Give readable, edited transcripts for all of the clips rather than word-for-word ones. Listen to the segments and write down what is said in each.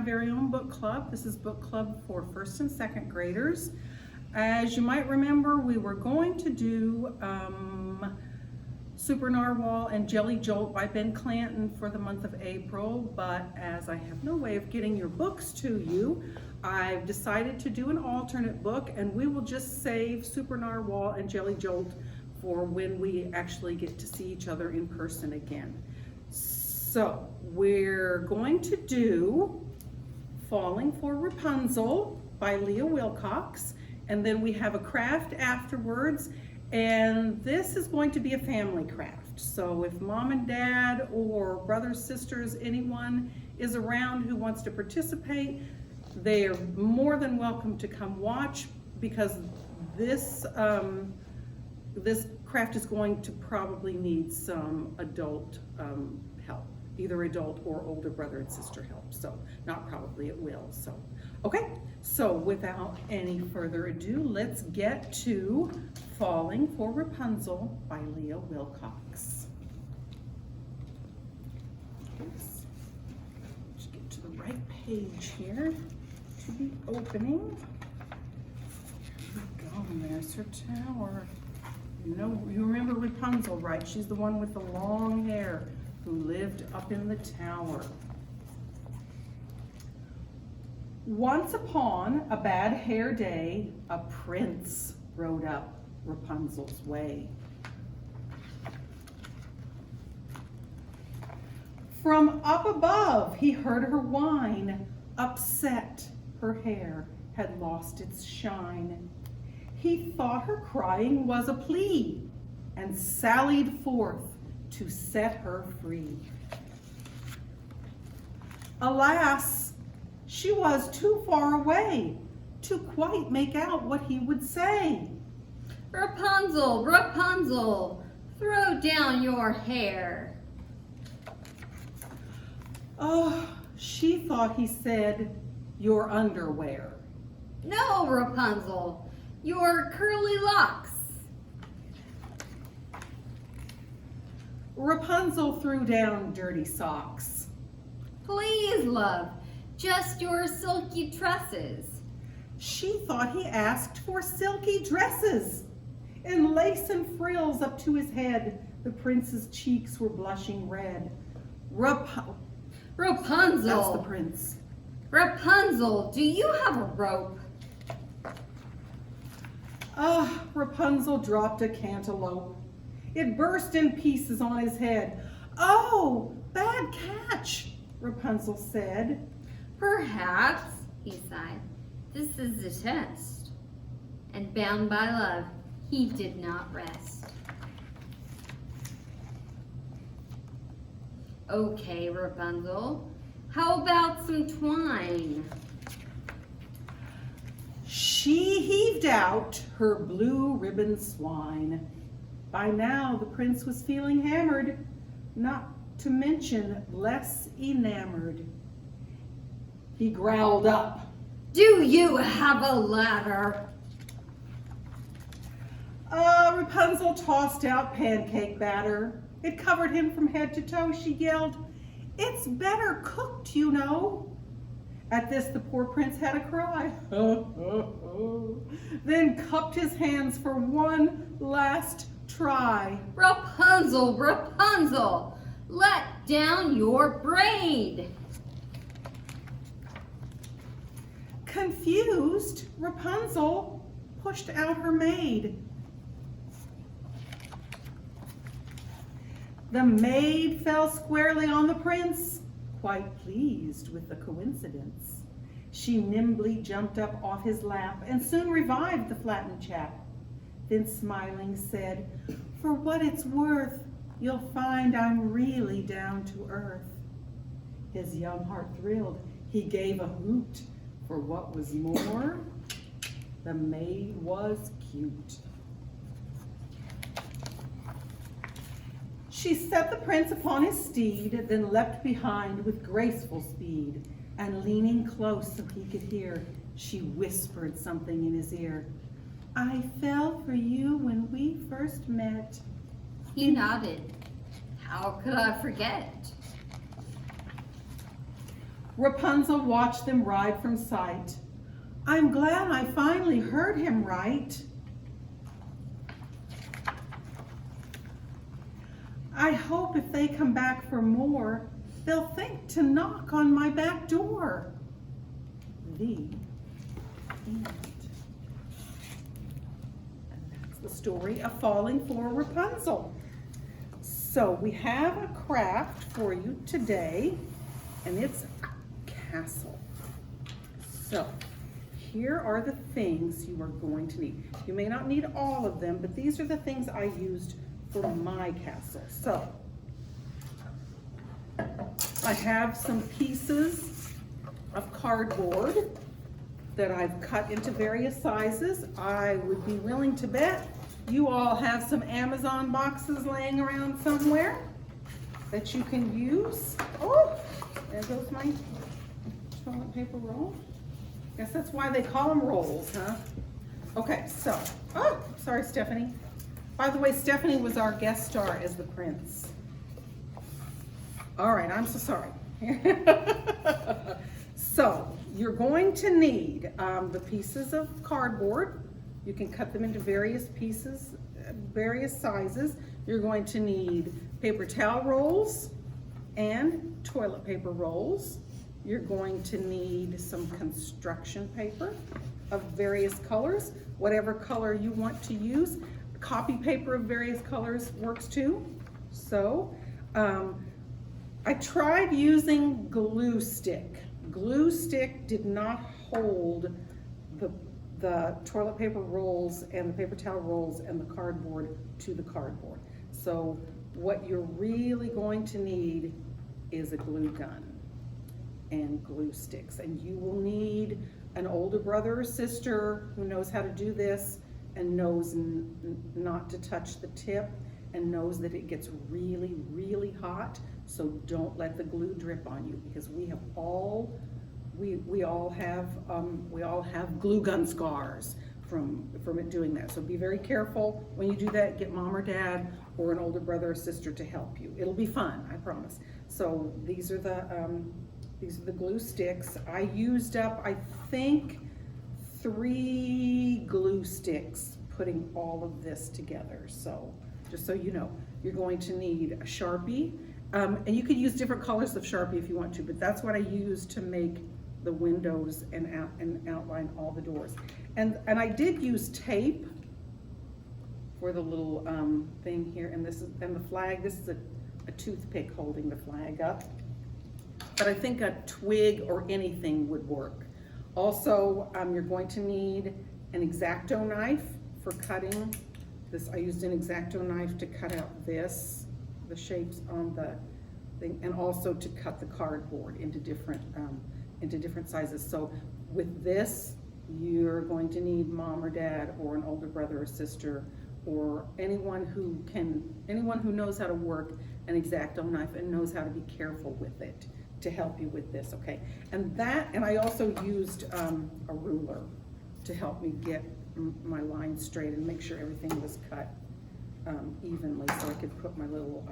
very own book club. This is book club for 1st and 2nd graders. As you might remember, we were going to do Super Narwhal and Jelly Jolt by Ben Clanton for the month of April, but as I have no way of getting your books to you, I've decided to do an alternate book, and we will just save Super Narwhal and Jelly Jolt for when we actually get to see each other in person again. So we're going to do Falling for Rapunzel by Leah Wilcox, and then we have a craft afterwards, and this is going to be a family craft. So if mom and dad or brothers, sisters, anyone is around who wants to participate, they are more than welcome to come watch, because this this craft is going to probably need some adult help, either adult or older brother and sister help. So not probably, it will. So okay, so without any further ado, let's get to Falling for Rapunzel by Leah Wilcox. Let's get to the right page here to be opening. Here we go, and there's her tower. You remember Rapunzel, right? She's the one with the long hair who lived up in the tower. Once upon a bad hair day, a prince rode up Rapunzel's way. From up above, he heard her whine, upset, her hair had lost its shine. He thought her crying was a plea and sallied forth to set her free. Alas, she was too far away to quite make out what he would say. Rapunzel, Rapunzel, throw down your hair. Oh, she thought he said, your underwear. No, Rapunzel, your curly locks. Rapunzel threw down dirty socks. Please, love, just your silky tresses. She thought he asked for silky dresses and lace and frills up to his head. The prince's cheeks were blushing red. Rapunzel. That's the prince. Rapunzel, do you have a rope? Ah, Rapunzel dropped a cantaloupe. It burst in pieces on his head. Oh, bad catch, Rapunzel said. Perhaps, he sighed, this is the test. And bound by love, he did not rest. Okay, Rapunzel, how about some twine? She heaved out her blue ribbon swine. By now the prince was feeling hammered, not to mention less enamored. He growled up. Do you have a ladder? Rapunzel tossed out pancake batter. It covered him from head to toe. She yelled, it's better cooked, you know. At this, the poor prince had a cry. Then cupped his hands for one last try. Rapunzel, Rapunzel, let down your braid. Confused, Rapunzel pushed out her maid. The maid fell squarely on the prince, quite pleased with the coincidence. She nimbly jumped up off his lap and soon revived the flattened chap. Then smiling said, for what it's worth, you'll find I'm really down to earth. His young heart thrilled. He gave a hoot. For what was more, the maid was cute. She set the prince upon his steed, then leapt behind with graceful speed, and leaning close so he could hear, she whispered something in his ear. I fell for you when we first met. He nodded. How could I forget? Rapunzel watched them ride from sight. I'm glad I finally heard him right. I hope if they come back for more, they'll think to knock on my back door. The end. And that's the story of Falling for Rapunzel. So we have a craft for you today, and it's a castle. So here are the things you are going to need. You may not need all of them, but these are the things I used for my castle. So I have some pieces of cardboard that I've cut into various sizes. I would be willing to bet you all have some Amazon boxes laying around somewhere that you can use. Oh, there goes my toilet paper roll. Guess that's why they call them rolls, huh? Okay, so, oh, sorry, Stephanie. By the way, Stephanie was our guest star as the prince. All right, I'm so sorry. So, you're going to need the pieces of cardboard. You can cut them into various pieces, various sizes. You're going to need paper towel rolls and toilet paper rolls. You're going to need some construction paper of various colors, whatever color you want to use. Copy paper of various colors works too. So, I tried using glue stick. Glue stick did not hold the toilet paper rolls and the paper towel rolls and the cardboard to the cardboard. So what you're really going to need is a glue gun and glue sticks. And you will need an older brother or sister who knows how to do this and knows not to touch the tip and knows that it gets really, really hot. So don't let the glue drip on you, because we all have glue gun scars from it doing that. So be very careful when you do that. Get mom or dad or an older brother or sister to help you. It'll be fun, I promise. So these are the glue sticks. I used up, I think, 3 glue sticks putting all of this together. So just so you know, you're going to need a Sharpie. And you could use different colors of Sharpie if you want to, but that's what I used to make the windows and outline all the doors. And I did use tape for the little thing here, and the flag. This is a toothpick holding the flag up. But I think a twig or anything would work. Also, you're going to need an X-Acto knife for cutting this. I used an X-Acto knife to cut out the shapes on the thing, and also to cut the cardboard into different sizes. So with this, you're going to need mom or dad or an older brother or sister or anyone who knows how to work an X-Acto knife and knows how to be careful with it to help you with this, okay? And I also used a ruler to help me get my lines straight and make sure everything was cut evenly, so I could put my little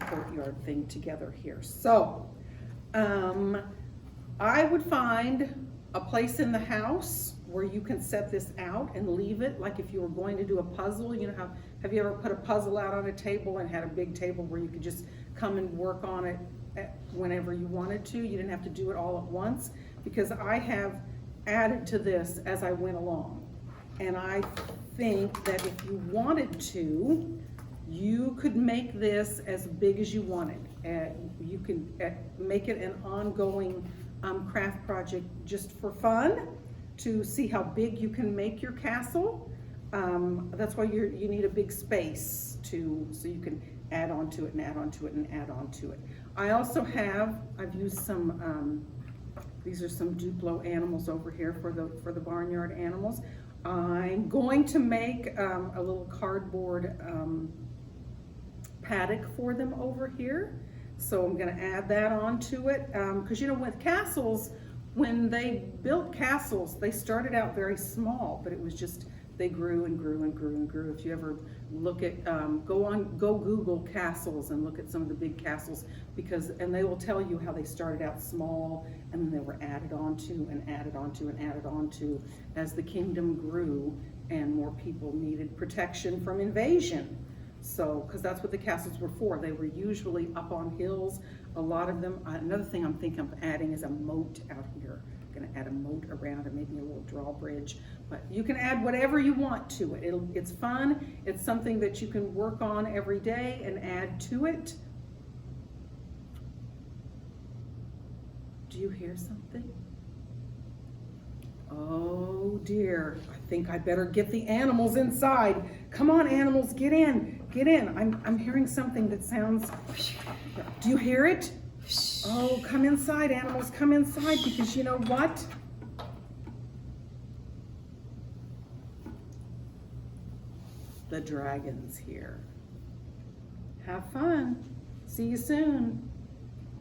courtyard thing together here. So I would find a place in the house where you can set this out and leave it, like if you were going to do a puzzle. You know, have you ever put a puzzle out on a table and had a big table where you could just come and work on it whenever you wanted to? You didn't have to do it all at once, because I have added to this as I went along. And I think that if you wanted to, you could make this as big as you wanted. You can make it an ongoing craft project just for fun, to see how big you can make your castle. That's why you need a big space so you can add on to it and add on to it and add on to it. I've used some, these are some Duplo animals over here for the barnyard animals. I'm going to make a little cardboard paddock for them over here. So I'm going to add that onto it, because you know, with castles, when they built castles, they started out very small, but it was just they grew and grew and grew and grew. If you ever look at, go Google castles and look at some of the big castles, and they will tell you how they started out small and then they were added onto and added onto and added onto as the kingdom grew and more people needed protection from invasion. So, because that's what the castles were for. They were usually up on hills. A lot of them, another thing I'm thinking of adding is a moat out here. I'm gonna add a moat around it, maybe a little drawbridge. But you can add whatever you want to it. It's fun. It's something that you can work on every day and add to it. Do you hear something? Oh dear, I think I better get the animals inside. Come on, animals, get in, get in. I'm hearing something that sounds, do you hear it? Oh, come inside, animals, come inside, because you know what? The dragon's here. Have fun. See you soon.